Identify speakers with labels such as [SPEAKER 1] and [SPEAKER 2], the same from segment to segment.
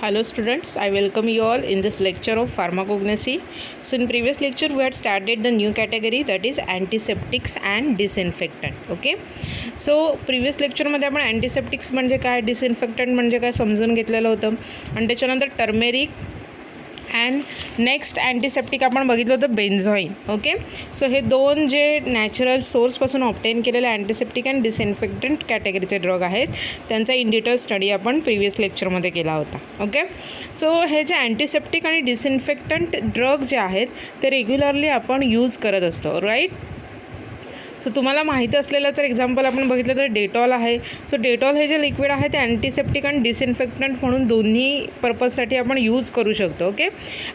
[SPEAKER 1] Hello students, I welcome you all in this lecture of pharmacognosy. So in previous lecture we had started the new category, that is antiseptics and disinfectant. Okay, so previous lecture मध्ये आपण antiseptics म्हणजे काय, disinfectant म्हणजे काय समजून घेतलेलं होतं आणि त्याच्यानंतर टर्मेरिक अँड नेक्स्ट अँटीसेप्टिक आपण बघितलं होतं बेन्झॉइन. ओके, सो हे दोन जे नॅचरल सोर्सपासून ऑब्टेन केलेले अँटीसेप्टिक अँड डिसइन्फेक्टंट कॅटेगरीचे ड्रग आहेत त्यांचा इन डिटेल स्टडी आपण प्रिव्हियस लेक्चरमध्ये केला होता. ओके, सो हे जे अँटीसेप्टिक आणि डिसइन्फेक्टंट ड्रग जे आहेत ते रेग्युलरली आपण यूज करत असतो, राईट. सो तुम्हाला माहिती असलेलं जर एक्झाम्पल आपण बघितलं तर डेटॉल आहे. सो डेटॉल हे जे लिक्विड आहे ते अँटीसेप्टिक आणि डिसइन्फेक्टंट म्हणून दोन्ही पर्पजसाठी आपण यूज करू शकतो. ओके,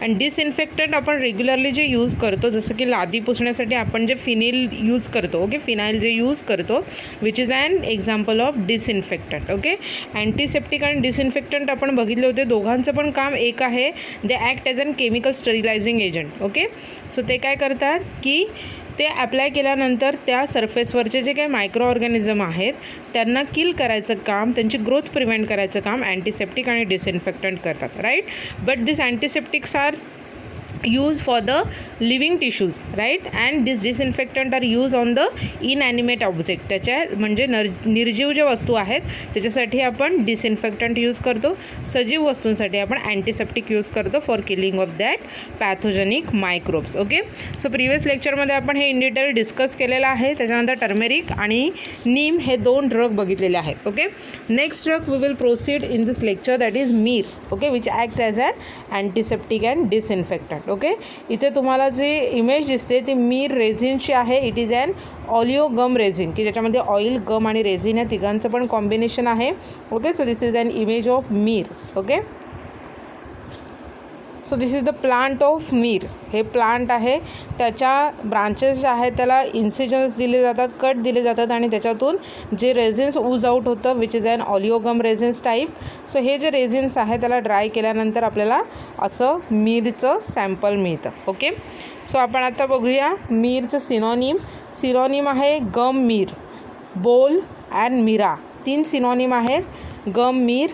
[SPEAKER 1] आणि डिसइन्फेक्टंट आपण रेग्युलरली जे यूज करतो, जसं की लादी पुसण्यासाठी आपण जे फिनाईल यूज करतो, ओके, फिनाईल जे यूज करतो which is an example of disinfectant. Okay, antiseptic आणि डिसइन्फेक्टंट आपण बघितले होते, दोघांचं पण काम एक आहे, they act as an chemical sterilising agent. Okay, so ते काय करतात की ते ॲप्लाय केल्यानंतर त्या सरफेसवरचे जे काही मायक्रो ऑर्गॅनिझम आहेत त्यांना किल करायचं काम, त्यांची ग्रोथ प्रिव्हेंट करायचं काम अँटीसेप्टिक आणि डिसइन्फेक्टंट करतात, right. But this antiseptics are use for the living tissues, right, and this disinfectant are use on the inanimate object. त्याच्या म्हणजे निर्जीव ज्या वस्तू आहेत त्याच्यासाठी आपण डिसइन्फेक्टंट यूज करतो, सजीव वस्तूंसाठी आपण अँटीसेप्टिक यूज करतो for killing of that pathogenic microbes. Okay, so previous लेक्चरमध्ये आपण हे इन डिटेल डिस्कस केलेलं आहे. त्याच्यानंतर टर्मेरिक आणि नीम हे दोन ड्रग बघितलेले आहेत. Okay, next drug we will proceed in this lecture, that is myrrh. Okay, which acts as an antiseptic and disinfectant. Okay, इथे तुम्हाला जी इमेज दिसते ती मीर रेझिनची आहे. It is an oleo gum resin, की ज्याच्यामध्ये ऑइल, गम आणि रेझिन या तिघांचं पण कॉम्बिनेशन आहे. Okay, so this is an image of myrrh. Okay, so this is the plant of myrrh. हे प्लांट आहे, त्याच्या ब्रांचेस जे आहेत त्याला इन्सिजन्स दिले जातात, कट दिले जातात आणि त्याच्यातून जे रेझिन्स ऊज आउट होतं which is an oleogum resins type. So हे जे रेझिन्स आहे त्याला ड्राय केल्यानंतर आपल्याला असं मीरचं सॅम्पल मिळतं. ओके, सो आपण आता बघूया मीरचं सिनॉनिम आहे गम myrrh, bol and Mira. 3 synonym आहेत, gum myrrh,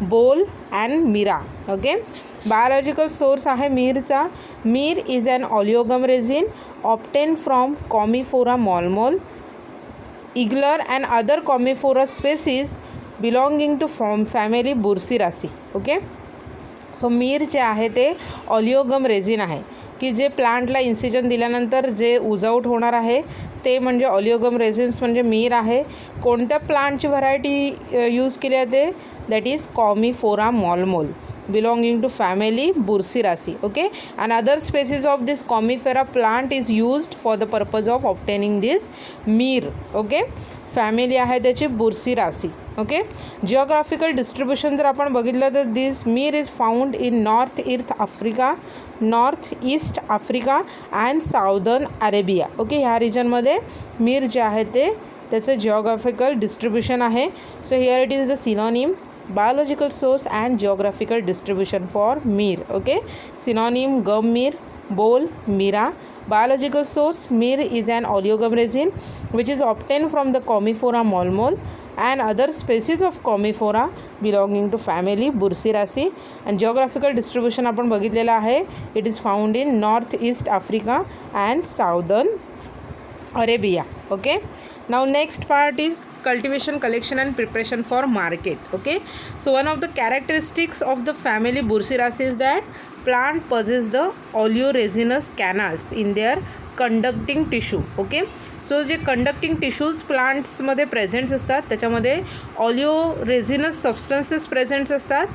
[SPEAKER 1] bol and mirra. Okay, biological source आहे मीरचा. Myrrh is an oleogum resin obtained from Commiphora molmol, Engler and other Commiphoras species belonging to family Burseraceae. Okay, so myrrh जे आहे ते ऑलिओगम resin आहे, की जे प्लांटला incision दिल्यानंतर जे उजआउट होणार आहे ते म्हणजे ऑलिओगम रेझिन्स म्हणजे मीर आहे. कोणत्या प्लांटची व्हरायटी यूज केली जाते, that is Commiphora molmol belonging to family Burseraceae. Okay, and other species of this Comifera plant is used for the purpose of obtaining this myrrh. Okay, family आहे त्याची बुर्सिरासी. ओके, जिओग्राफिकल डिस्ट्रीब्युशन जर आपण बघितलं तर this myrrh is found in north east Africa and southern Arabia. Okay, ह्या रिजनमध्ये myrrh जे आहे ते त्याचं जिओग्राफिकल डिस्ट्रीब्युशन आहे. So here it is the synonym, biological source and geographical distribution for mir. Okay, synonym gum mir, bole, mira. Biological source, mir is an oleogum resin which is obtained from the Comifora molmol and other species of Comifora belonging to family Burseraceae. And geographical distribution आपण बघितलेला आहे, it is found in north east Africa and southern Arabia. Okay, now next part is cultivation, collection and preparation for market. Okay, so one of the characteristics of the family Burseraceae is that plant possess the oleoresinous canals in their conducting tissue. Okay, so जे conducting tissues प्लांट्समध्ये presents असतात त्याच्यामध्ये ऑलिओरेझिनस substances presents असतात.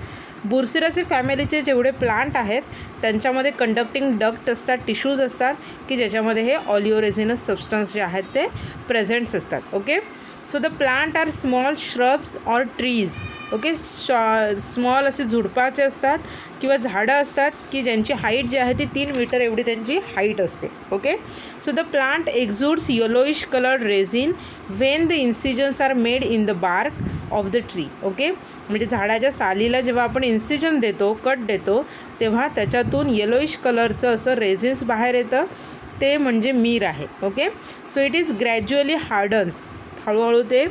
[SPEAKER 1] बुर्सिरासी फॅमिलीचे जेवढे plant आहेत त्यांच्यामध्ये conducting duct असतात, tissues असतात की ज्याच्यामध्ये हे ऑलिओरेझिनस सबस्टन्स जे आहेत ते प्रेझेंट्स असतात. Okay, so the plant are small shrubs or trees. Okay, small असे झुडपाचे असतात किंवा झाडं असतात की ज्यांची हाईट जी आहे ती 3 मीटर एवढी त्यांची हाईट असते. Okay, so the plant exudes yellowish coloured resin when the incisions are made in the bark of the tree. Okay, म्हणजे झाडाच्या सालीला जेव्हा आपण इन्सिजन देतो, कट देतो, तेव्हा त्याच्यातून येलोइश कलरचं असं रेझिन्स बाहेर येतं, ते म्हणजे मीर आहे. Okay, so it is gradually hardens, हळूहळू ते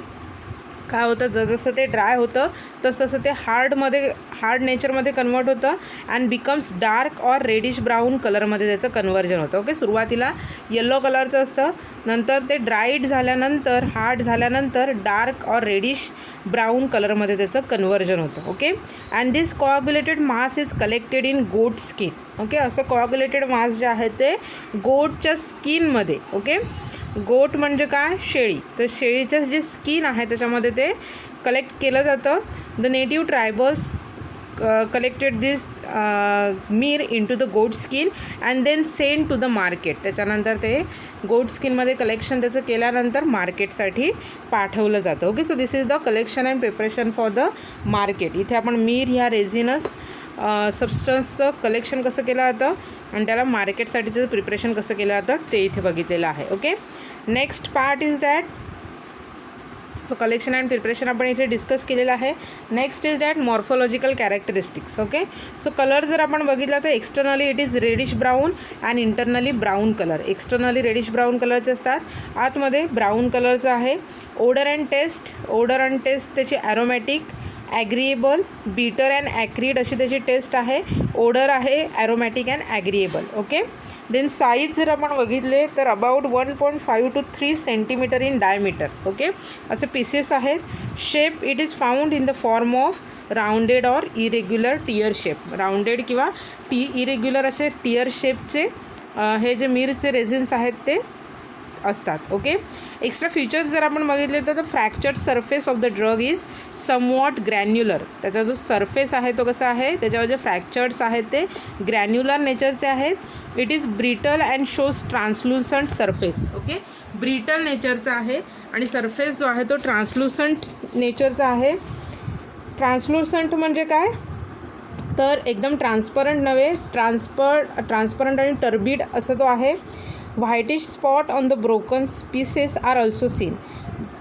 [SPEAKER 1] काय होतं, जसं ते ड्राय होतं तसं ते हार्ड नेचरमध्ये कन्वर्ट होतं and becomes dark or reddish brown कलरमध्ये त्याचं कन्वर्जन होतं. ओके, सुरुवातीला येलो कलरचं असतं, नंतर ते ड्राईड झाल्यानंतर हार्ड झाल्यानंतर डार्क ऑर रेडिश ब्राऊन कलरमध्ये त्याचं कन्वर्जन होतं. Okay, and this coagulated mass is collected in goat skin. Okay, असं कोआग्युलेटेड मास जे आहे ते गोटच्या स्किनमध्ये, ओके, गोट म्हणजे काय, शेळी, तर शेळीचं जे स्किन आहे त्याच्यामध्ये ते कलेक्ट केलं जातं. The native tribals collected this myrrh in to the goat skin and then send to the market. त्याच्यानंतर ते गोट स्किनमध्ये कलेक्शन त्याचं केल्यानंतर मार्केटसाठी पाठवलं जातं. Okay, so this is the collection and preparation for the market. इथे आपण मीर ह्या रेझिनस सबस्टन्सचं कलेक्शन कसं केलं जातं आणि त्याला मार्केटसाठी त्याचं प्रिपरेशन कसं केलं जातं ते इथे बघितलेलं आहे. Okay, next part is that, so collection and preparation आपण इथे डिस्कस केलेलं आहे. Next is that morphological characteristics. Okay, so colour जर आपण बघितला तर externally it is reddish brown and internally brown colour. Externally reddish brown कलरचे असतात, आतमध्ये ब्राऊन कलरचं आहे. ओडर अँड टेस्ट त्याची aromatic, agreeable, bitter and acrid अशी त्याची टेस्ट आहे. ओडर आहे aromatic and agreeable. Okay, then size जर आपण बघितले तर about 1.5 to 3 centimetre in diameter. Okay, असे पीसेस आहेत. Shape it is found in the form of rounded or irregular tear shape. Rounded किंवा इरेग्युलर असे टियर शेपचे हे जे मीरचे रेझिन्स आहेत ते असतात. ओके, एक्स्ट्रा फीचर्स जर आपण बघितले तर the fractured surface of the drug is somewhat granular. त्याचा जो सरफेस आहे तो कसा आहे, त्याच्यावर जे फ्रॅक्चर्ड्स आहेत ते ग्रॅन्युलर नेचरचे आहेत. It is brittle and shows translucent surface. Okay, brittle नेचरचा आहे आणि सरफेस जो आहे तो ट्रान्सलुसंट नेचरचा आहे. ट्रान्सलुसंट म्हणजे काय, तर एकदम ट्रान्सपरंट नव्हे, ट्रान्सपरंट आणि टर्बिड असं तो आहे. Whitish spot on the broken pieces are also seen.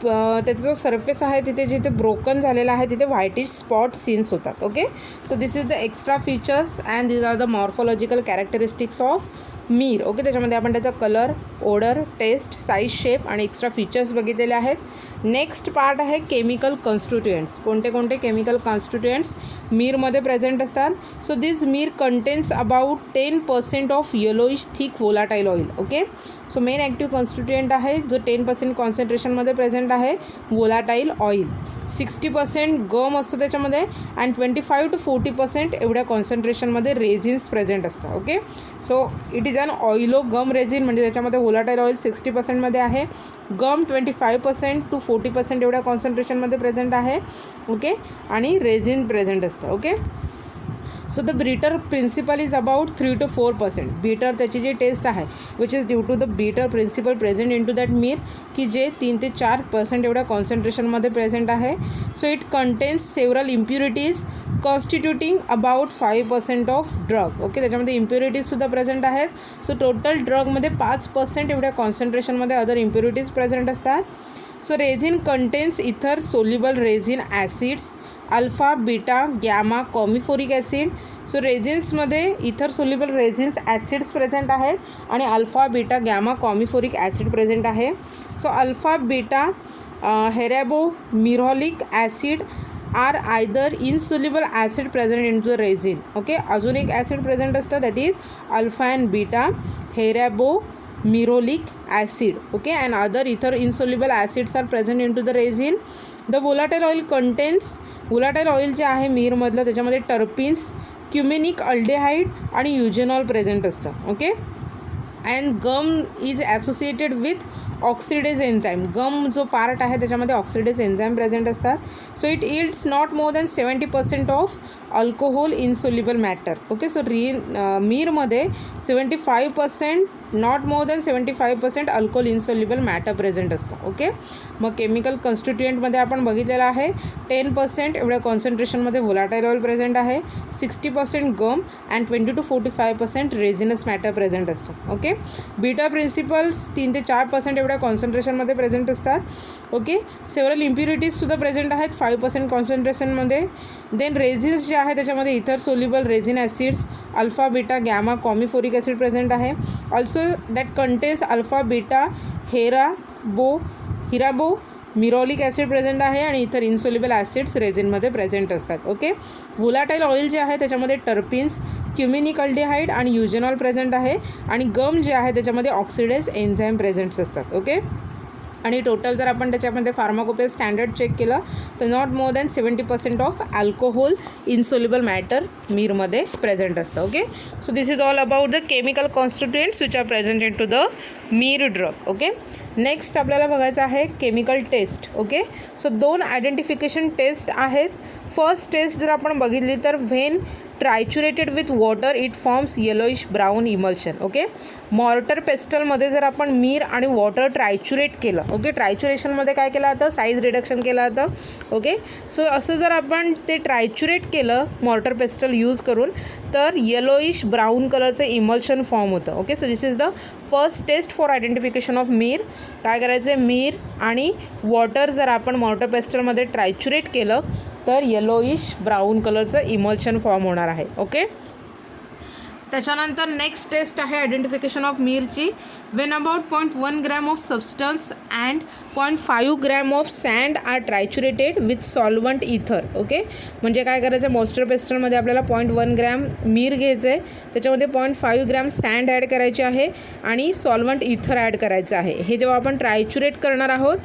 [SPEAKER 1] त्याचा जो सरफेस आहे तिथे जिथे ब्रोकन झालेला आहे तिथे व्हाईटिश स्पॉट सीन्स होतात. Okay, so this is the extra features and this are the morphological characteristics of myrrh. Okay, त्याच्यामध्ये आपण त्याचा colour, odour, taste, size, shape आणि एक्स्ट्रा फीचर्स बघितलेले आहेत. नेक्स्ट पार्ट आहे केमिकल कॉन्स्टिट्युएंट्स. कोणते कोणते केमिकल कॉन्स्टिट्युएंट्स मीरमध्ये प्रेझेंट असतात. So this myrrh contains about 10% of yellowish thick volatile oil. Okay, so main active constituent आहे जो 10% कॉन्सन्ट्रेशनमध्ये प्रेझेंट आहे, वोलाटाईल ऑइल. 60% गम असतं त्याच्यामध्ये अँड 25 to 40% एवढ्या कॉन्सन्ट्रेशनमध्ये रेझिन्स प्रेझेंट असतात. Okay, so it is an oleo gum resin, म्हणजे त्याच्यामध्ये वोलाटाईल ऑइल 60%मध्ये आहे, गम 25% to 40% एवढ्या कॉन्सन्ट्रेशनमध्ये प्रेझेंट आहे. ओके, आणि रेझिन प्रेझेंट असतं. Okay, so the bitter principle is about 3 to 4%. Bitter त्याची जी टेस्ट आहे which is due to the bitter principle present in to that myrrh, की जे 3 ते 4% एवढ्या कॉन्सन्ट्रेशनमध्ये प्रेझेंट आहे. So it contains several impurities constituting about 5% of drug. Okay, त्याच्यामध्ये इम्प्युरिटीजसुद्धा प्रेझेंट आहेत. सो टोटल ड्रगमध्ये 5% एवढ्या कॉन्सन्ट्रेशनमध्ये अदर इम्प्युरिटीज प्रेझेंट असतात. So resin contains ether soluble resin acids, alpha, beta, gamma, commiphoric acid. So रेझिन्समध्ये ether soluble resins acids present आहेत आणि alpha, beta, gamma, commiphoric acid present आहे. So alpha, beta, heerabomyrrholic acid are either insoluble acid present in to the resin. Okay, अजून एक ॲसिड present असतं that is alpha and beta heerabomyrrholic acid. Okay, and other ether insoluble acids are present in to the resin. The volatile oil contains, volatile oil जे आहे मीरमधलं त्याच्यामध्ये terpenes, cuminic aldehyde आणि eugenol present असतं. Okay, and gum is associated with oxidase enzyme. Gum जो part आहे त्याच्यामध्ये oxidase enzyme present असतात. So it yields not more than 70% of alcohol insoluble matter. Okay, so मीरमध्ये 75%, not more than 75% alcohol insoluble matter present असतं. Okay, मग chemical कॉन्स्टिट्युएंटमध्ये आपण बघितलेलं आहे 10% एवढ्या कॉन्सन्ट्रेशनमध्ये व्होलाटाईल ऑइल प्रेझेंट आहे, 60% gum and 20 to 45% resinous matter present असतं. ओके, बीटा प्रिन्सिपल्स 3 ते 4% एवढ्या कॉन्सन्ट्रेशनमध्ये प्रेझेंट असतात. ओके, सेव्हरल इम्प्युरिटीजसुद्धा प्रेझेंट आहेत 5% कॉन्सन्ट्रेशनमध्ये. देन रेझिन्स जे आहे त्याच्यामध्ये ether soluble resin acids, alpha, beta, gamma, commiphoric acid present आहे. Also that contains alpha, beta, heerabomyrrholic acid present आहे आणि इतर इन्सोल्युबल ॲसिड्स रेझिनमध्ये प्रेझेंट असतात. ओके. व्होलाटाईल ऑइल जे आहे त्याच्यामध्ये टर्पिन्स, क्युमिनिक अल्डिहाइड आणि युजेनॉल प्रेझेंट आहे आणि गम जे आहे त्याच्यामध्ये ऑक्सिडेज एन्झाईम प्रेझेंट्स असतात. ओके. आणि टोटल जर आपण त्याच्यामध्ये फार्माकोपिया स्टँडर्ड चेक केलं तर not more than 70% of alcohol insoluble matter मीरमध्ये प्रेझेंट असतं. Okay. So this is all about the chemical constituents which are present in to the myrrh drug. Okay. Next आपल्याला बघायचं आहे chemical test. Okay. So 2 identification test आहेत. First test जर आपण बघितली तर when triturated with water it forms yellowish brown emulsion. Okay. Mortar पेस्टलमध्ये जर आपण मीर आणि वॉटर ट्रायच्युरेट केलं, ओके, ट्रायच्युरेशनमध्ये काय केलं जातं, साईज रिडक्शन केलं जातं. ओके. सो असं जर आपण ते ट्रायच्युरेट केलं मॉर्टर पेस्टल यूज करून तर येलोइश ब्राऊन कलरचं इमल्शन फॉर्म होतं. Okay. So this is the first test for identification of myrrh. काय करायचं आहे, मीर आणि वॉटर जर आपण मॉर्टर पेस्टलमध्ये ट्रायच्युरेट केलं तर येलोइश ब्राऊन कलरचं इमल्शन फॉर्म होणार आहे. ओके. त्याच्यानंतर नेक्स्ट टेस्ट आहे आयडेंटिफिकेशन ऑफ मीरची. When about 0.1 gram of substance and 0.5 gram of sand are triturated with solvent ether. Okay. म्हणजे काय करायचं आहे, मॉइश्चर पेस्टलमध्ये आपल्याला 0.1 ग्रॅम मीर घ्यायचं आहे, त्याच्यामध्ये 0.5 ग्रॅम सँड ॲड करायचे आहे आणि सॉल्वंट इथर ॲड करायचं आहे. हे जेव्हा आपण ट्रायच्युरेट करणार आहोत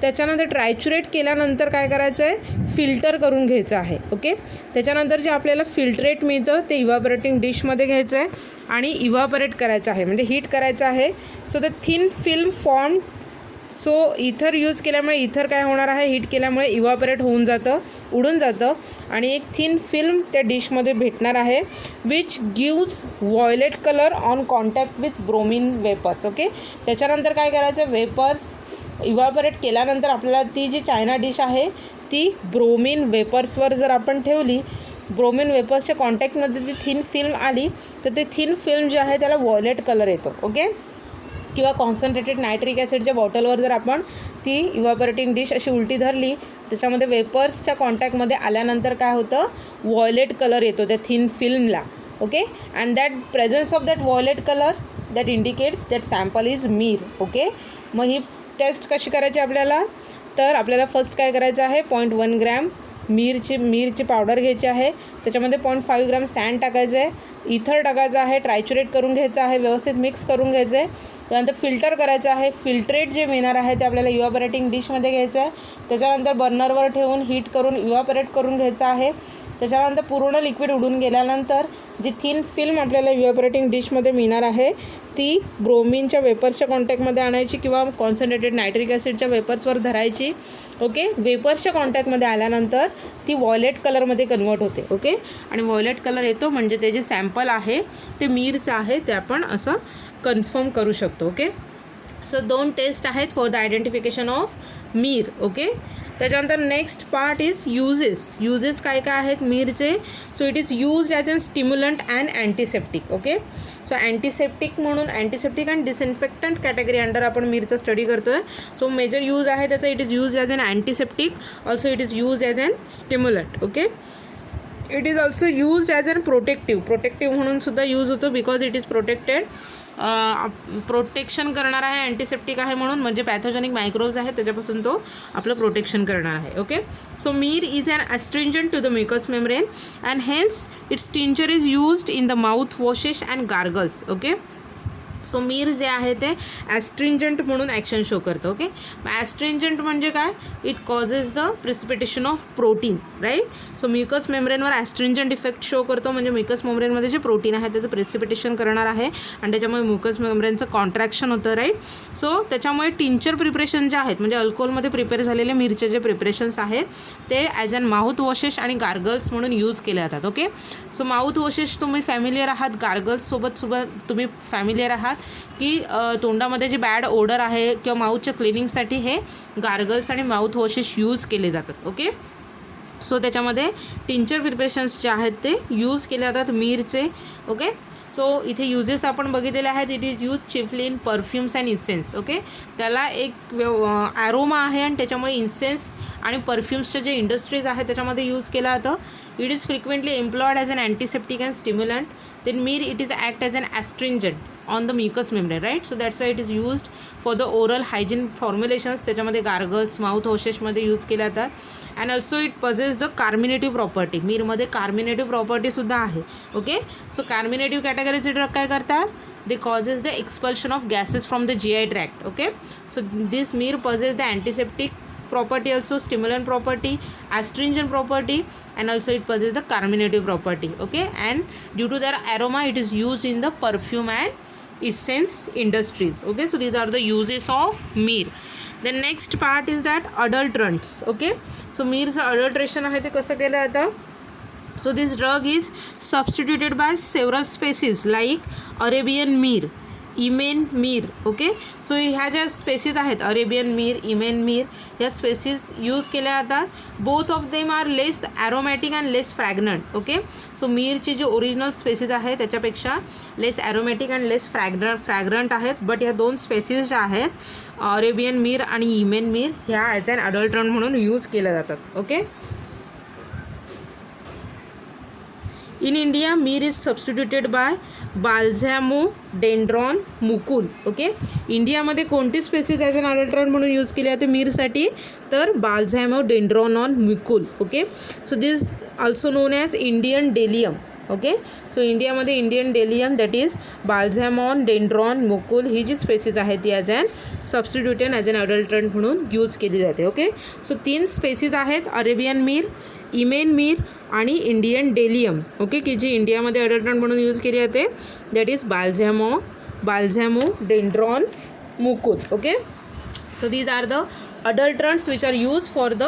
[SPEAKER 1] त्याच्यानंतर ट्रायच्युरेट केल्यानंतर काय करायचं आहे, फिल्टर करून घ्यायचं आहे. ओके. त्याच्यानंतर जे आपल्याला फिल्ट्रेट मिळतं ते इव्हॅपोरेटिंग डिशमध्ये घ्यायचं आहे आणि इव्हॅपोरेट करायचं आहे, म्हणजे हीट करायचं आहे. So the thin film form. So इथर यूज केल्यामुळे इथर काय होणार आहे, हीट केल्यामुळे इव्हॅपोरेट होऊन जातं, उडून जातं आणि एक थिन फिल्म त्या डिशमध्ये भेटणार आहे which gives violet colour on contact with bromine vapours. Okay. त्याच्यानंतर काय करायचं, वेपर्स इव्हॅपोरेट केल्यानंतर आपल्याला ती जी चायना डिश आहे ती ब्रोमिन वेपर्सवर जर आपण ठेवली, ब्रोमिन वेपर्सच्या कॉन्टॅक्टमध्ये ती थिन फिल्म आली तर ते थिन फिल्म जे आहे त्याला व्हायोलेट कलर येतो. ओके. किंवा कॉन्सन्ट्रेटेड नायट्रिक ॲसिडच्या बॉटलवर जर आपण ती इव्हॅपोरेटिंग डिश अशी उलटी धरली त्याच्यामध्ये वेपर्सच्या कॉन्टॅक्टमध्ये आल्यानंतर काय होतं, व्हायोलेट कलर येतो त्या थिन फिल्मला. Okay. And that presence of that violet colour that indicates that sample is myrrh. Okay. मग ही टेस्ट कशी करायची आपल्याला, तर आपल्याला फर्स्ट काय करायचं आहे, 0.1 ग्रॅम मीरची पावडर घ्यायची आहे, त्याच्यामध्ये 0.5 ग्रॅम सँड टाकायचं आहे, इथर टाकायचं आहे, ट्रायच्युरेट करून घ्यायचं आहे, व्यवस्थित मिक्स करून घ्यायचं आहे. त्यानंतर फिल्टर करायचं आहे. फिल्ट्रेट जे मिळणार आहे ते आपल्याला इव्हॅपोरेटिंग डिशमध्ये घ्यायचं आहे. त्याच्यानंतर बर्नरवर ठेवून हीट करून इव्हॅपोरेट करून घ्यायचं आहे. त्याच्यानंतर पूर्ण लिक्विड उडून गेल्यानंतर जी थिन फिल्म आपल्याला इव्हॅपोरेटिंग डिशमध्ये मिळणार आहे ती ब्रोमिनच्या वेपर्सच्या कॉन्टॅक्टमध्ये आणायची किंवा कॉन्सन्ट्रेटेड नायट्रिक ॲसिडच्या वेपर्सवर धरायची. ओके. वेपर्सच्या कॉन्टॅक्टमध्ये आल्यानंतर ती व्हायोलेट कलरमध्ये कन्वर्ट होते. ओके. आणि व्हायोलेट कलर येतो म्हणजे ते जे सॅम्पल आहे ते मीरचं आहे ते आपण असं कन्फर्म करू शकतो. ओके. सो 2 टेस्ट आहेत for the identification of myrrh. Okay. त्याच्यानंतर नेक्स्ट पार्ट इज यूजेस काय काय आहेत मीरचे. So it is used as an stimulant and antiseptic. Okay. So antiseptic म्हणून antiseptic and disinfectant category under आपण मीरचा स्टडी करतो आहे. सो मेजर यूज आहे त्याचा, it is use as an antiseptic, also it is use as an stimulant. Okay. It is also used as an protective म्हणून सुद्धा use होतो because it is protected, protection करणार आहे, antiseptic आहे म्हणून, म्हणजे पॅथोजेनिक मायक्रोब्स आहेत त्याच्यापासून तो आपलं प्रोटेक्शन करणार आहे. Okay. So myrrh is an astringent to the mucous membrane and hence its tincture is used in the mouth washes and gargles. Okay. So myrrh जे आहे ते ॲस्ट्रिंजंट म्हणून ॲक्शन शो करतं. ओके. ॲस्ट्रिंजंट म्हणजे काय, it causes the precipitation of protein, right. So mucous मेम्ब्रेनवर astringent effect show करतो, म्हणजे म्युकस मेम्ब्रेनमध्ये जे प्रोटीन आहे त्याचं प्रिसिपिटेशन करणार आहे आणि त्याच्यामुळे म्युकस मेम्ब्रेनचं कॉन्ट्रॅक्शन होतं, राईट. सो त्याच्यामुळे टिंचर प्रिपरेशन जे आहेत म्हणजे अल्कोहोलमध्ये प्रिपेअर झालेले मिरचे जे प्रिपरेशन्स आहेत ते ॲज अन माउथ वॉशेस आणि गार्गल्स म्हणून यूज केले जातात. ओके. सो माउथ वॉशेस तुम्ही फॅमिलियर आहात, गार्गल्ससोबत तुम्ही फॅमिलियर आहात की तोंडामध्ये जे बॅड ओडर आहे किंवा माउथच्या क्लिनिंगसाठी हे गार्गल्स आणि माउथ वॉशेस यूज केले जातात. ओके. सो त्याच्यामध्ये टिंचर प्रिपरेशन्स जे आहेत ते यूज केले जातात मीरचे. ओके. सो इथे युजेस आपण बघितलेले आहेत. It is use chiefly in perfumes and incense. Okay. त्याला एक ॲरोमा आहे आणि त्याच्यामुळे इन्सेन्स आणि परफ्युम्सच्या जे इंडस्ट्रीज आहेत त्याच्यामध्ये यूज केला जातं. It is frequently employed as an antiseptic and stimulant. Then myrrh it is act as an astringent on the mucous membrane, right. So that's why it is used for the oral hygiene formulations. त्याच्यामध्ये gargles, mouth वॉशेसमध्ये use केले जातात. And also it possess the carminative property. मीरमध्ये carminative प्रॉपर्टीसुद्धा आहे. Okay. So carminative कॅटेगरीचे drug काय करतात? They causes the expulsion of gases from the GI tract. Okay, so this mir possesses the antiseptic property, also stimulant property, astringent property, and also it possesses the carminative property. Okay, and due to their aroma it is used in the perfume and essence industries. Okay, so these are the uses of mir. The next part is that adulterants. Okay, so mirचं adulteration आहे ते कसं केलं जातं? So this drug is substituted by several species like Arabian Mir, Yemen Mir. Okay, so ह्या ज्या species आहेत Arabian myrrh, Yemen Mir, ह्या species use केल्या जातात. Both of them are less aromatic and less fragrant. Okay, so मीरची जी original species आहे त्याच्यापेक्षा लेस ॲरोमॅटिक अँड लेस फ्रॅग्रंट आहेत. बट ह्या दोन स्पेसीज ज्या आहेत अरेबियन मीर आणि इमेन मीर ह्या ॲज अन अडल्ट्रंट म्हणून यूज केल्या जातात. Okay. In India, mir is substituted by Balsamodendron mucul. Okay, इंडियामध्ये कोणती स्पेसीज ॲज अन अडल्ट्रंट म्हणून यूज केली जाते मीरसाठी? तर Balsamodendron mucul. Okay, so this also known as Indian bdellium. Okay, so इंडियामध्ये Indian bdellium that is Balsamodendron mucul ही जी species आहे ती as an substitute and as an adulterant म्हणून यूज केली जाते. ओके, सो 3 स्पेसीज आहेत अरेबियन मीर, इमेन मीर आणि इंडियन डेलियम. ओके, की जी इंडियामध्ये अडल्ट्रंट म्हणून यूज केली जाते that is Balsamodendron mucul. Okay, so these are the adulterants which are use for the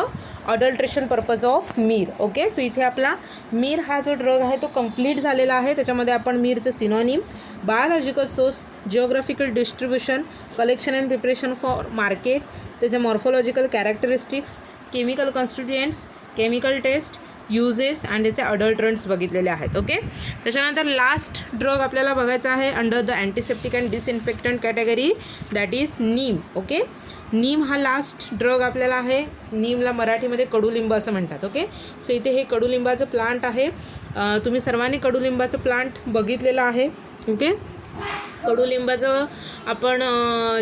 [SPEAKER 1] adulteration purpose of myrrh. Okay, so इथे आपला मीर हा जो ड्रग आहे तो कंप्लीट झालेला आहे. त्याच्यामध्ये आपण मीरचं synonym, biological source, geographical distribution, collection and preparation for market, त्याचे morphological characteristics, chemical constituents, chemical test, uses and त्याचे अडल्ट्रंट्स बघितलेले आहेत. ओके, त्याच्यानंतर लास्ट ड्रग आपल्याला बघायचा आहे under the antiseptic and disinfectant category that is neem. Okay, neem हा last drug आपल्याला आहे. नीमला मराठीमध्ये कडुलिंब असं म्हणतात. ओके, सो इथे हे कडुलिंबाचं प्लांट आहे. तुम्ही सर्वांनी कडुलिंबाचं प्लांट बघितलेलं आहे. ओके, कडुलिंबाचं आपण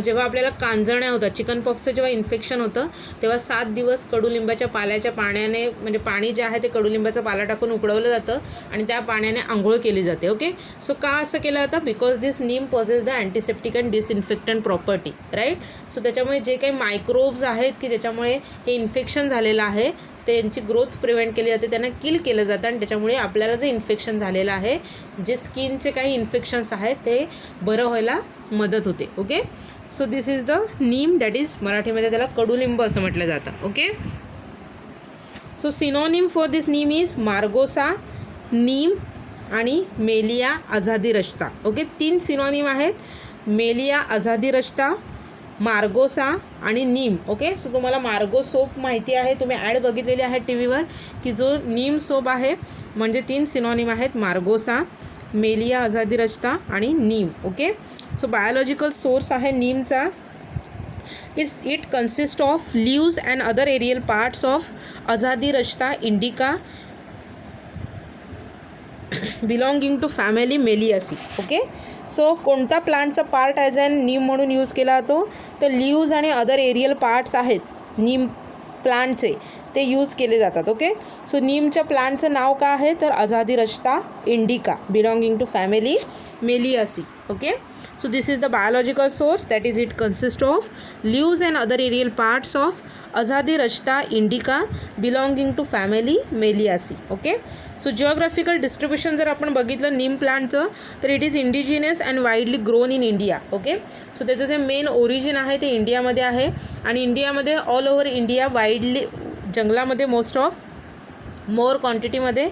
[SPEAKER 1] जेव्हा आपल्याला कांजण्या होतात, चिकन पॉक्सचं जेव्हा इन्फेक्शन होतं तेव्हा 7 दिवस कडुलिंबाच्या पाल्याच्या पाण्याने, म्हणजे पाणी जे आहे ते कडुलिंबाचा पाला टाकून उकळवलं जातं आणि त्या पाण्याने आंघोळ केली जाते. ओके, सो का असं केलं जातं? Because this neem possesses the antiseptic and disinfectant property, right. So त्याच्यामुळे जे काही मायक्रोब्स आहेत की ज्याच्यामुळे हे इन्फेक्शन झालेलं आहे त्यांची ग्रोथ प्रिव्हेंट केली जाते, त्यांना किल केलं जातं आणि त्याच्यामुळे आपल्याला जे इन्फेक्शन झालेलं आहे, जे स्किनचे काही इन्फेक्शन्स आहेत ते बरं व्हायला मदत होते. Okay, so this is the neem that is मराठीमध्ये त्याला कडुलिंब असं म्हटलं जातं. Okay, so synonym for this neem is margosa, neem आणि मेलिया अझादिरश्ता. ओके, 3 सिनोनिम आहेत, मेलिया अझादिरश्ता, मार्गोसा आणि नीम. ओके, सो तुम्हाला मार्गो सोप माहिती आहे, तुम्ही ॲड बघितलेली आहे टी व्हीवर की जो नीम सोप आहे म्हणजे 3 सिनोनिम आहेत, मार्गोसा, मेलिया अझादिरश्ता आणि neem. Okay, so biological source आहे नीमचा it consist of leaves and other aerial parts of Azadirachta indica belonging to family Meliaceae. Okay, so कोणता प्लांटचा पार्ट ॲज अन नीम म्हणून यूज केला जातो? तर लीव्ज आणि अदर एरियल पार्ट्स आहेत नीम प्लांटचे ते यूज केले जातात. ओके, सो नीमच्या प्लांटचं नाव काय आहे? तर Azadirachta indica belonging to family Meliaceae. Okay, so this is the biological source, that is it consists of leaves and other aerial parts of Azadirachta indica belonging to family Meliaceae. Okay, so geographical distribution जर आपण बघितलं नीम प्लांटचं तर it is indigenous and widely grown in India. Okay, so त्याचं जे main origin आहे ते इंडियामध्ये आहे आणि इंडियामध्ये ऑल ओव्हर इंडिया वाईडली जंगलामध्ये मोस्ट ऑफ मोर क्वांटिटीमध्ये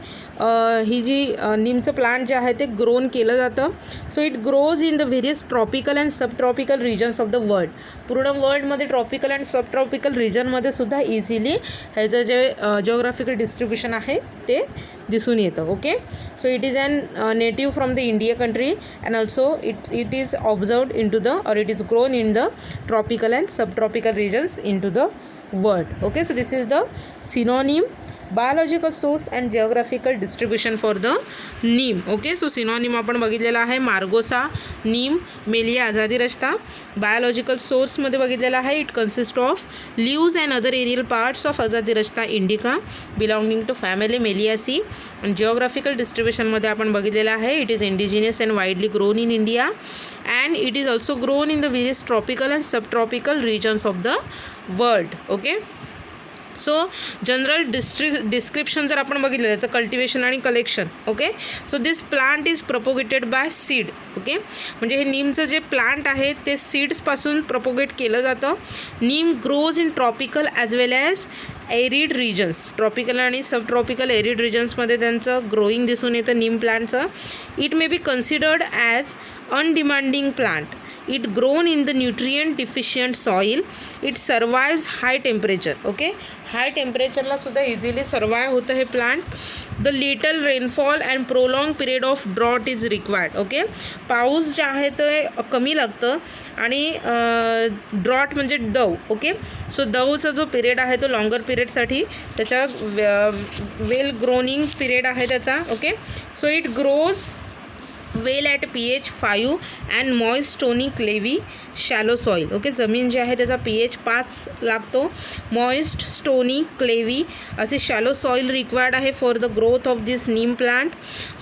[SPEAKER 1] ही जी नीमचं प्लांट जे आहे ते ग्रोन केलं जातं. So it grows in the various tropical and sub tropical regions of the world. पूर्ण वर्ल्डमध्ये ट्रॉपिकल अँड सब ट्रॉपिकल रिजनमध्ये सुद्धा इझिली ह्याचं जे जिओग्राफिकल डिस्ट्रीब्युशन आहे ते दिसून येतं. Okay, so it is an native from the India country and also it is observed in to the और it is grown in the tropical and sub tropical regions in to the world. Okay, so this is the synonym biological source and geographical distribution for the neem. Okay, so synonym आपण बघितलेला आहे margosa, नीम, मेलिया आझादीरस्ता. Biological सोर्समध्ये बघितलेला आहे it consist of leaves and other aerial parts of Azadirachta indica belonging to family Meliaceae. आणि geographical डिस्ट्रीब्युशनमध्ये आपण बघितलेलं आहे it is indigenous and widely grown in India and it is also grown in the various tropical and subtropical regions of the world. Okay, so general description जर आपण बघितलं त्याचं cultivation आणि collection. Okay, so this plant is propagated by seed. Okay, म्हणजे हे नीमचं जे plant आहे ते सीड्सपासून प्रपोगेट केलं जातं. Neem grows in tropical as well as arid regions. Tropical आणि सब ट्रॉपिकल एरिड रिजन्समध्ये त्यांचं ग्रोईंग दिसून येतं नीम प्लांटचं. It may be considered as undemanding plant. It grown in the nutrient deficient soil. It survives high temperature. Okay, high टेम्परेचरला सुद्धा easily survive होतं हे plant. The little rainfall and prolong period of drought is required. Okay, पाऊस जे आहे ते कमी लागतं आणि ड्रॉट म्हणजे दव. ओके, सो दवचा जो पिरियड आहे तो लॉंगर पिरियडसाठी त्याच्या वेल ग्रोनिंग पिरियड आहे त्याचा. Okay, so it grows well at pH 5 and moist stony clayey shallow soil. Okay, जमीन जी आहे त्याचा pH 5 लागतो. मॉइस्ट स्टोनी क्लेवी असे शॅलो सॉईल रिक्वायर्ड आहे for the growth of this neem plant.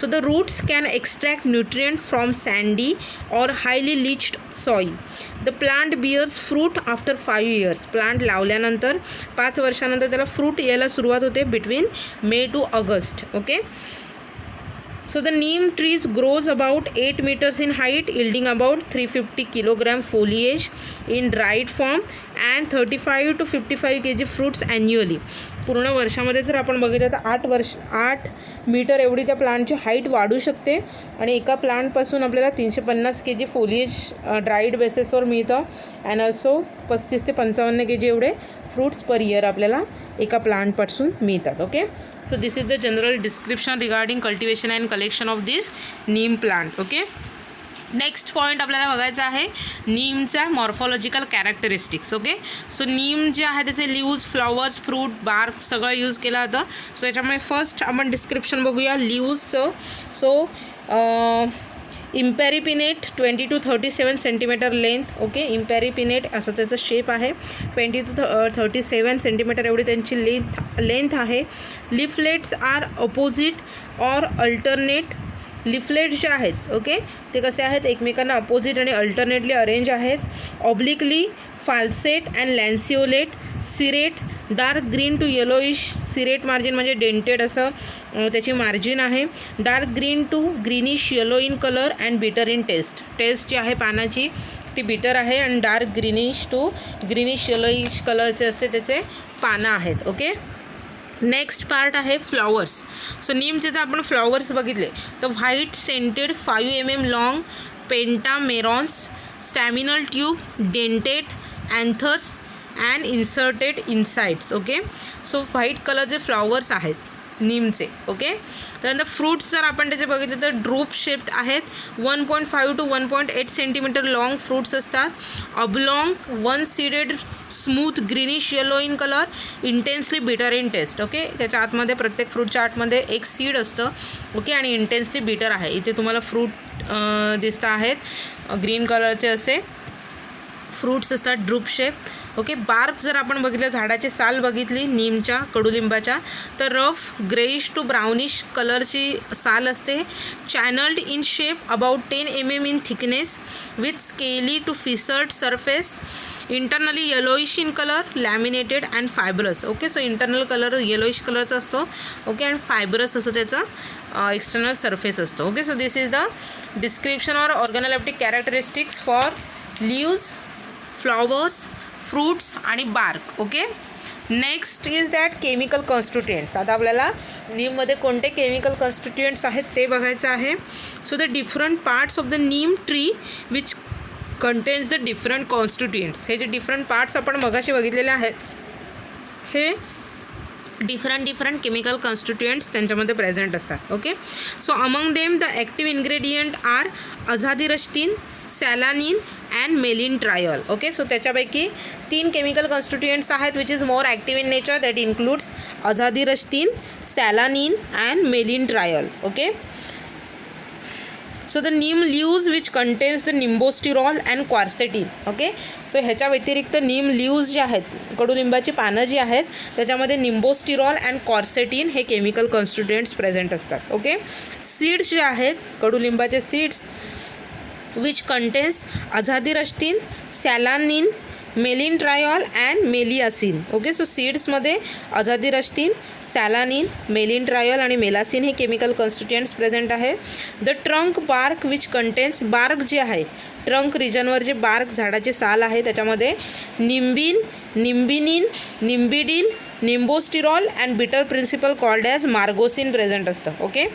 [SPEAKER 1] So the roots can extract nutrient from sandy or highly leached soil. The plant bears fruit after 5 years. Plant लावल्यानंतर 5 वर्षानंतर त्याला fruit यायला सुरुवात होते between May to August. Okay, so the neem trees grows about 8 meters in height, yielding about 350 kilogram foliage in dried form and 35 to 55 kg fruits annually. पूर्ण वर्षामध्ये जर आपण बघितलं तर 8 मीटर एवढी त्या प्लांटची हाईट वाढू शकते आणि एका प्लांटपासून आपल्याला 350 kg फोलिएज ड्राईड बेसिसवर मिळतं अँड ऑल्सो 35 ते 55 kg एवढे फ्रूट्स पर इयर आपल्याला एका प्लांटपासून मिळतात. Okay, so this is the general description regarding cultivation and collection of this neem plant. Okay, next point आपल्याला बघायचा आहे नीमचा morphological characteristics. Okay, so neem जे आहे त्याचे लिव्ज, फ्लॉवर्स, फ्रूट, बार्क सगळं यूज केलं जातं. सो त्याच्यामुळे फर्स्ट आपण डिस्क्रिप्शन बघूया लिव्जचं. So imparipinnate 20 to 37 centimetre length. Okay, imparipinnate असं त्याचं शेप आहे. 20 to 37 सेंटीमीटर एवढी त्यांची लेंथ आहे. Leaflets are opposite or alternate. Leaflets जे आहेत ओके ते कसे आहेत एकमेकांना अपोजिट आणि अल्टरनेटली अरेंज आहेत. Obliquely falcate and lanceolate. Serrate dark green to yellowish. Serrate margin म्हणजे डेंटेड असं त्याची मार्जिन आहे. Dark green to greenish yellow in colour and bitter in taste. Taste जी आहे पानाची ती बिटर आहे आणि dark greenish to greenish yellowish कलरचे असते त्याचे पानं आहेत. ओके, नेक्स्ट पार्ट आहे फ्लॉवर्स. सो नीमचे तर आपण फ्लॉवर्स बघितले तर white scented 5 mm long pentamerous. Staminal tube. Dented anthers and inserted insides. Okay, so white कलरचे फ्लॉवर्स आहेत नीमचे. ओके, त्यानंतर फ्रूट्स जर आपण त्याचे बघितले तर ड्रूप शेप्ड आहेत. 1.5 to 1.8 सेंटीमीटर लॉंग फ्रूट्स असतात. Oblong, one seeded, smooth greenish yellow in colour, intensely bitter in taste. Okay, त्याच्या आतमध्ये प्रत्येक फ्रूटच्या आतमध्ये एक सीड असतं. ओके, आणि इंटेन्सली बिटर आहे. इथे तुम्हाला फ्रूट दिसत आहेत ग्रीन कलरचे असे फ्रूट्स असतात ड्रूप शेप. ओके, बार्क जर आपण बघितलं झाडाची साल बघितली नीमच्या कडुलिंबाच्या तर रफ ग्रेइश टू ब्राउनिश कलरची साल असते. Channelled in shape about 10 mm in thickness with scaly to fissured surface. Internally yellowish in colour, laminated and fibrous. Okay, so internal colour yellowish कलरचा असतो. ओके, अँड फायबरस असं त्याचं external surface असतो. Okay, so this is the description or organoleptic characteristics for leaves, flowers, fruits आणि bark. Okay, next is that chemical constituents. आता आपल्याला नीममध्ये कोणते chemical constituents आहेत ते बघायचं आहे. So the different parts of the neem tree which contains the different constituents. हे जे डिफरंट पार्ट्स आपण मगाशी बघितलेले आहेत हे डिफरंट केमिकल कॉन्स्टिट्युएंट्स त्यांच्यामध्ये प्रेझेंट असतात. Okay, so among them the active ingredient are azadirachtin, salannin and meliantriol. Okay, so त्याच्यापैकी 3 केमिकल कॉन्स्टिट्युएंट्स आहेत which is more active in nature. That includes azadirachtin, salannin and meliantriol. Okay, so the neem leaves which contains the nimbosterol and quercetin. Okay, so ह्याच्या व्यतिरिक्त नीम leaves जे आहेत, कडुलिंबाची पानं जी आहेत त्याच्यामध्ये निम्बोस्टिरॉल अँड क्वार्सेटिन हे केमिकल कॉन्स्टिट्युएंट्स प्रेझेंट असतात. ओके, सीड्स जे आहेत कडुलिंबाचे seeds which contains azadirachtin, salannin, meliantriol and meliacin. Okay, so सीड्समध्ये अझादिरस्टीन, सॅलानिन, मेलिनट्रायॉल आणि मेलासिन हे केमिकल कॉन्स्टिट्युएंट्स प्रेझेंट आहे. The trunk bark which contains, bark जे आहे ट्रंक रिजनवर जे बार्क झाडाचे साल आहे त्याच्यामध्ये निम्बिन, निम्बिनिन, निम्बिडिन, निम्बोस्टिरॉल अँड बिटर प्रिन्सिपल कॉल्ड ॲज मार्गोसिन प्रेझेंट असतं. ओके,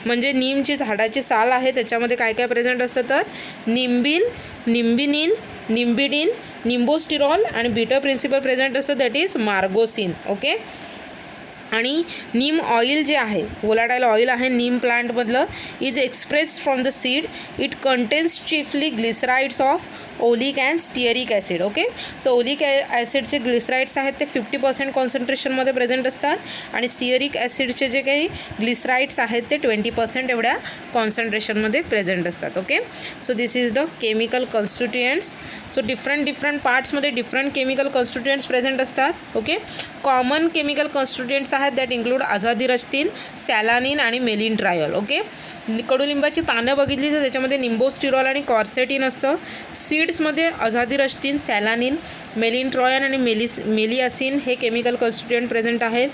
[SPEAKER 1] म्हणजे नीमची झाडाची साल आहे त्याच्यामध्ये काय काय प्रेझेंट असतं तर निम्बिन, निम्बिनिन, निम्बिडिन, निम्बोस्टिरॉल आणि बिटर प्रिन्सिपल प्रेझेंट असतं दॅट इज मार्गोसिन. ओके, आणि नीम ऑइल जे आहे वोलाटाईल ऑइल आहे नीम प्लांटमधलं is expressed from the seed. It contains chiefly glycerides of oleic and stearic acid. Okay, so oleic ॲसिडचे ग्लिसराइड्स आहेत ते 50% कॉन्सन्ट्रेशनमध्ये प्रेझेंट असतात आणि स्टिअरिक ॲसिडचे जे काही ग्लिसराइड्स आहेत ते 20% एवढ्या कॉन्सन्ट्रेशनमध्ये प्रेझेंट असतात. Okay, so this is the chemical constituents. So different पार्ट्समध्ये डिफरंट केमिकल कॉन्स्टिट्युएंट्स प्रेझेंट असतात. ओके, कॉमन केमिकल कॉन्स्टिट्युएंट्स आहेत दॅट इन्क्लूड अझादिरस्टीन, सॅलानिन आणि मेलिनट्रायॉल. ओके, कडुलिंबाची पानं बघितली तर त्याच्यामध्ये निम्बोस्टिरॉल आणि क्वार्सेटिन असतं. सीड्समध्ये अझादिरस्टीन, सॅलानिन, मेलिनट्रायॉल आणि मेलियासिन हे केमिकल कॉन्स्टिट्युएंट प्रेझेंट आहेत.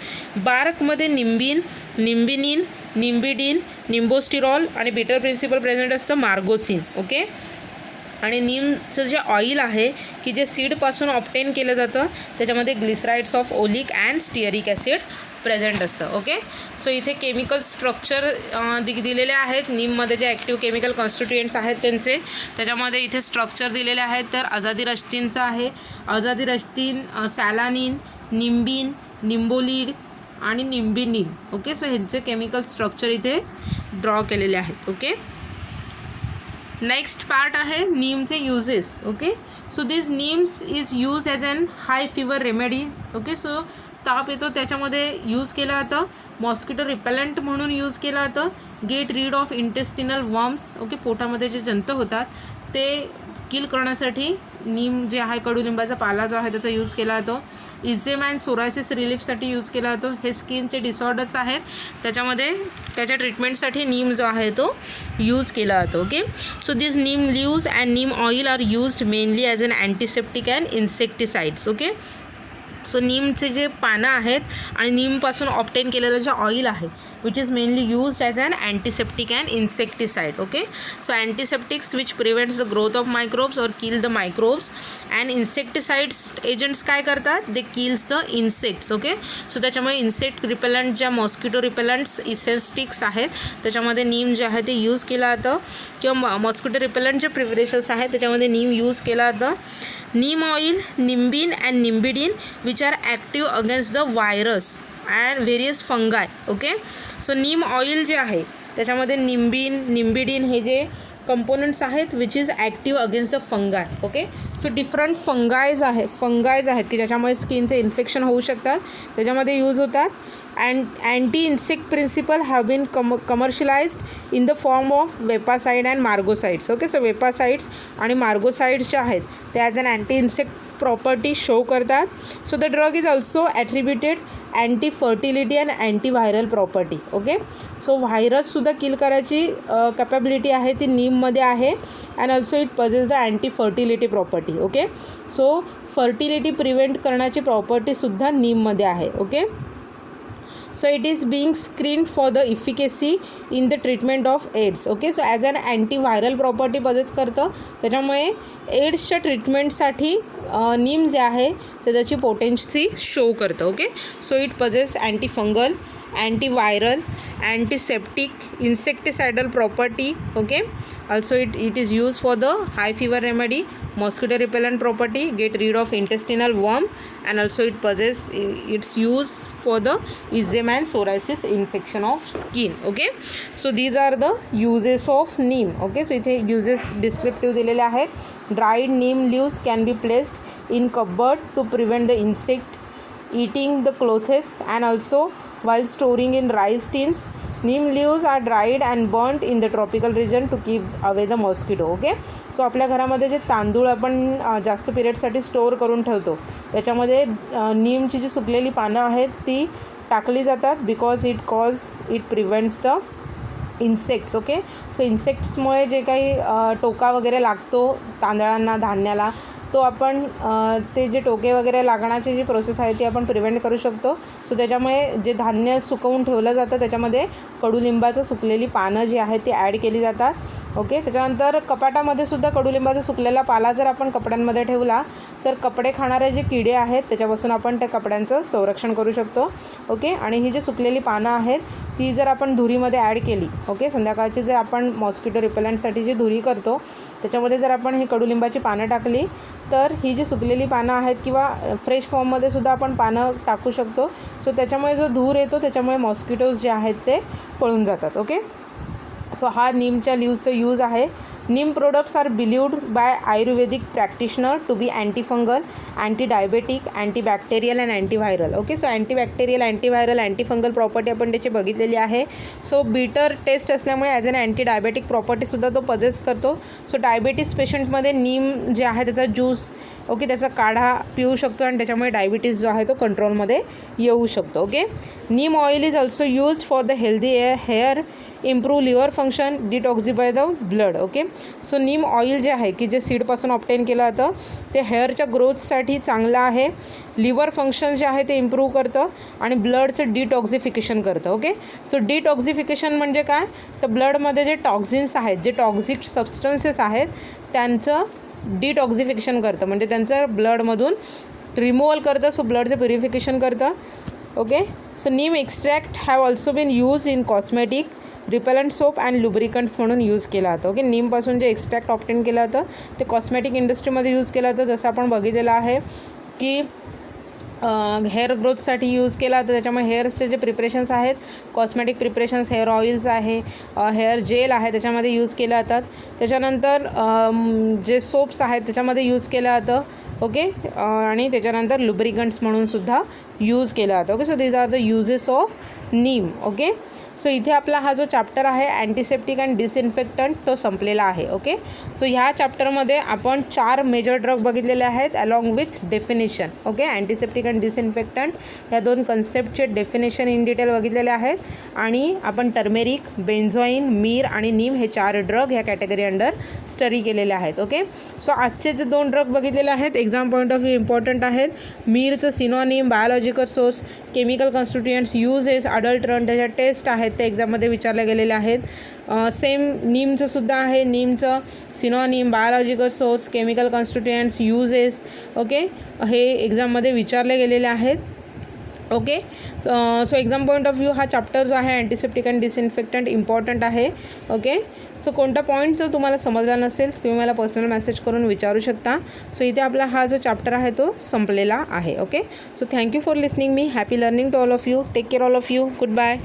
[SPEAKER 1] बार्कमध्ये निम्बिन, निम्बिनिन, निम्बिडिन, निम्बोस्टिरॉल आणि बिटर प्रिन्सिपल प्रेझेंट असतं मार्गोसिन. ओके, आणि नीमचं जे ऑइल आहे की जे सीडपासून ऑप्टेन केलं जातं त्याच्यामध्ये glycerides of oleic and stearic acid present असतं. ओके, सो इथे केमिकल स्ट्रक्चर दिलेले आहेत नीममध्ये जे ॲक्टिव्ह केमिकल कॉन्स्टिट्युएंट्स आहेत त्यांचे. त्याच्यामध्ये इथे स्ट्रक्चर दिलेले आहेत तर अझादिरस्टीनचं आहे अझादिरस्टीन, सॅलानिन, निम्बिन, निम्बोलिड आणि निम्बिनिन. ओके, सो ह्यांचे केमिकल स्ट्रक्चर इथे ड्रॉ केलेले आहेत. ओके, नेक्स्ट पार्ट आहे नीमचे uses. Okay, so this neems is use as an high fever remedy. Okay, so ताप येतो त्याच्यामध्ये यूज केलं जातं. मॉस्किटो रिपेलंट म्हणून यूज केलं जातं. Get rid of intestinal worms. Okay, पोटामध्ये जे जंत होतात ते किल करण्यासाठी नीम जे आहे कडुलिंबाचा पाला जो आहे त्याचा यूज केला जातो. इझेमा अँड सोरायसिस रिलीफसाठी यूज केला जातो. हे स्किनचे डिसऑर्डर्स आहेत त्याच्यामध्ये त्याच्या ट्रीटमेंटसाठी नीम जो आहे तो यूज केला जातो. Okay, so this neem leaves and neem oil are used mainly as an antiseptic and insecticides. Okay, so नीमचे जे पानं आहेत आणि नीमपासून ऑप्टेन केलेलं जे ऑइल आहे which is mainly used as an antiseptic and insecticide. Okay, so antiseptics which prevents the growth of microbes or kill the microbes, and insecticides agents काय करतात they kills the insects. Okay, so त्याच्यामुळे insect repellent ज्या mosquito repellents essence sticks आहेत त्याच्यामध्ये नीम जे आहे ते use केलं जातं किंवा मॉस्किटो रिपेलंट जे प्रिपरेशन्स आहेत त्याच्यामध्ये नीम यूज केलं जातं. Neem oil, nimbin and nimbidin which are active against the virus and various fungi. Okay, so neem oil जे आहे त्याच्यामध्ये निम्बिन, निम्बिडिन हे जे कंपोनंट्स आहेत which is active against the fungi. Okay, so different fungis आहेत की ज्याच्यामुळे स्किनचे इन्फेक्शन होऊ शकतात त्याच्यामध्ये यूज होतात. And anti insect principle have been commercialized in the form of vepaside and margosides. Okay, so vepasides आणि मार्गोसाइड्स जे आहेत ते as an anti insect property show करतात. So the drug is also attributed anti fertility and antiviral property. Okay, so व्हायरससुद्धा kill करायची capability आहे ती नीममध्ये आहे and also it possess the anti fertility property. Okay, so fertility prevent करण्याची प्रॉपर्टीसुद्धा नीममध्ये आहे. Okay, so it is being screened for the efficacy in the treatment of AIDS. Okay, so as an antiviral property possess करतं त्याच्यामुळे एड्सच्या ट्रीटमेंटसाठी नीम जे आहे ते त्याची पोटेन्सी शो करतं. Okay, so it possess antifungal, antiviral, antiseptic, insecticidal property. Okay, also it is used for the high fever remedy, mosquito repellent property, get rid of intestinal worm, and also it possess its use for the eczema and psoriasis infection of skin. Okay, so these are the uses of neem. Okay, so इथे uses descriptive दिलेले आहेत. Dried neem leaves can be placed in cupboard to prevent the insect eating the clothes, and also while storing in rice tins. Neem leaves are dried and burnt in the tropical region to keep away the mosquito. Okay, so आपल्या घरामध्ये जे तांदूळ आपण जास्त पिरियडसाठी store करून ठेवतो त्याच्यामध्ये नीमची जी सुकलेली पानं आहेत ती टाकली जातात, because it prevents the insects. Okay, so इन्सेक्ट्समुळे जे काही टोका वगैरे लागतो तांदळांना, धान्याला, तो आपण ते जे टोके वगैरे लागण्याची जी प्रोसेस आहे ती आपण प्रिव्हेंट करू शकतो. सो त्याच्यामुळे जे धान्य सुकवून ठेवलं जातं त्याच्यामध्ये कडुलिंबाचं सुकलेली पानं जी आहेत ती ॲड केली जातात. ओके, त्याच्यानंतर कपाटामध्ये सुद्धा कडुलिंबाचा सुकलेला पाला जर आपण कपड्यांमध्ये ठेवला तर कपडे खाणारे जे किडे आहेत त्याच्यापासून आपण त्या कपड्यांचं संरक्षण करू शकतो. ओके, आणि ही जी सुकलेली पानं आहेत ती जर आपण धुरीमध्ये ॲड केली, ओके, संध्याकाळची जर आपण मॉस्किटो रिपेलंटसाठी जी धुरी करतो त्याच्यामध्ये जर आपण ही कडुलिंबाची पानं टाकली तर ही जी सुकलेली पानं आहेत किंवा फ्रेश फॉर्ममध्ये सुद्धा आपण पानं टाकू शकतो. सो त्याच्यामुळे जो धूर येतो त्याच्यामुळे मॉस्किटोज जे आहेत ते पळून जातात. ओके, सो हा नीमच्या लीव्सचा यूज आहे. Neem products are believed by Ayurvedic practitioner to be antifungal, antidiabetic, antibacterial and antiviral. Okay, so antibacterial, antiviral, antifungal property आपण त्याची बघितलेली आहे. सो बिटर टेस्ट असल्यामुळे ॲज अन अँटीडायबेटिक प्रॉपर्टीसुद्धा तो पजेस करतो. सो डायबिटीज पेशंटमध्ये नीम जे आहे त्याचा ज्यूस, ओके, त्याचा काढा पिऊ शकतो आणि त्याच्यामुळे डायबिटीज जो आहे तो कंट्रोलमध्ये येऊ शकतो. Okay, neem oil is also used for the healthy hair, improve liver function, detoxify the blood. Okay, so neem oil जे आहे की जे सीडपासून ऑप्टेन केलं जातं ते हेअरच्या ग्रोथसाठी चांगलं आहे. लिव्हर फंक्शन जे आहे ते इम्प्रूव्ह करतं आणि ब्लडचं डिटॉक्सिफिकेशन करतं. ओके, सो डिटॉक्सिफिकेशन म्हणजे काय, तर ब्लडमध्ये जे टॉक्झिन्स आहेत, जे टॉक्झिक सबस्टन्सेस आहेत त्यांचं डिटॉक्सिफिकेशन करतं, म्हणजे त्यांचं ब्लडमधून रिमूव्हल करतं. सो ब्लडचं प्युरिफिकेशन करतं. Okay, so neem extract have also been use in cosmetic, repellent soap and lubricants म्हणून यूज केला जातो. ओके, नीमपासून जे एक्स्ट्रॅक्ट ऑप्टेन केलं जातं ते कॉस्मेटिक इंडस्ट्रीमध्ये यूज केलं जातं. जसं आपण बघितलेलं आहे की हेअर ग्रोथसाठी यूज केला तर त्याच्यामुळे हेअर्सचे जे प्रिपरेशन्स आहेत, कॉस्मेटिक प्रिपरेशन्स, हेअर ऑइल्स आहे, हेअर जेल आहे त्याच्यामध्ये यूज केल्या जातात. त्याच्यानंतर जे सोप्स आहेत त्याच्यामध्ये यूज केलं जातं. ओके, आणि त्याच्यानंतर लुब्रिकंट्स म्हणूनसुद्धा यूज केला जातो. Okay, so these are the uses of neem. Okay, so इथे आपला हा जो चॅप्टर आहे अँटीसेप्टिक अँड डिसइन्फेक्टंट तो संपलेला आहे. ओके, सो ह्या चॅप्टरमध्ये आपण 4 मेजर ड्रग बघितलेले आहेत along with definition. Okay, antiseptic and disinfectant ह्या 2 कन्सेप्टचे डेफिनेशन इन डिटेल बघितलेले आहेत आणि आपण टर्मेरिक, बेन्झोइन, मीर आणि नीम हे 4 ड्रग ह्या कॅटेगरी अंडर स्टडी केलेले आहेत. ओके, सो आजचे जे 2 ड्रग बघितलेले आहेत exam point of view important आहेत. मीरचं synonym, biological source, chemical constituents, uses, adulterant, त्याच्या टेस्ट आहेत ते एक्झाममध्ये विचारले गेलेले आहेत. सेम नीमचं सुद्धा आहे. नीमचं synonym, biological source, chemical constituents, uses, okay, हे एक्झाममध्ये विचारले गेलेले आहेत. Okay, so exam point of view हा चॅप्टर जो आहे अँटीसेप्टिक अँड डिसइन्फेक्टंट इम्पॉर्टंट आहे. ओके, सो कोणता पॉईंट जर तुम्हाला समजला नसेल तुम्ही मला पर्सनल मेसेज करून विचारू शकता. सो इथे आपला हा जो चॅप्टर आहे तो संपलेला आहे. Okay, so thank you for listening me. Happy learning to all of you. Take care all of you. Good bye.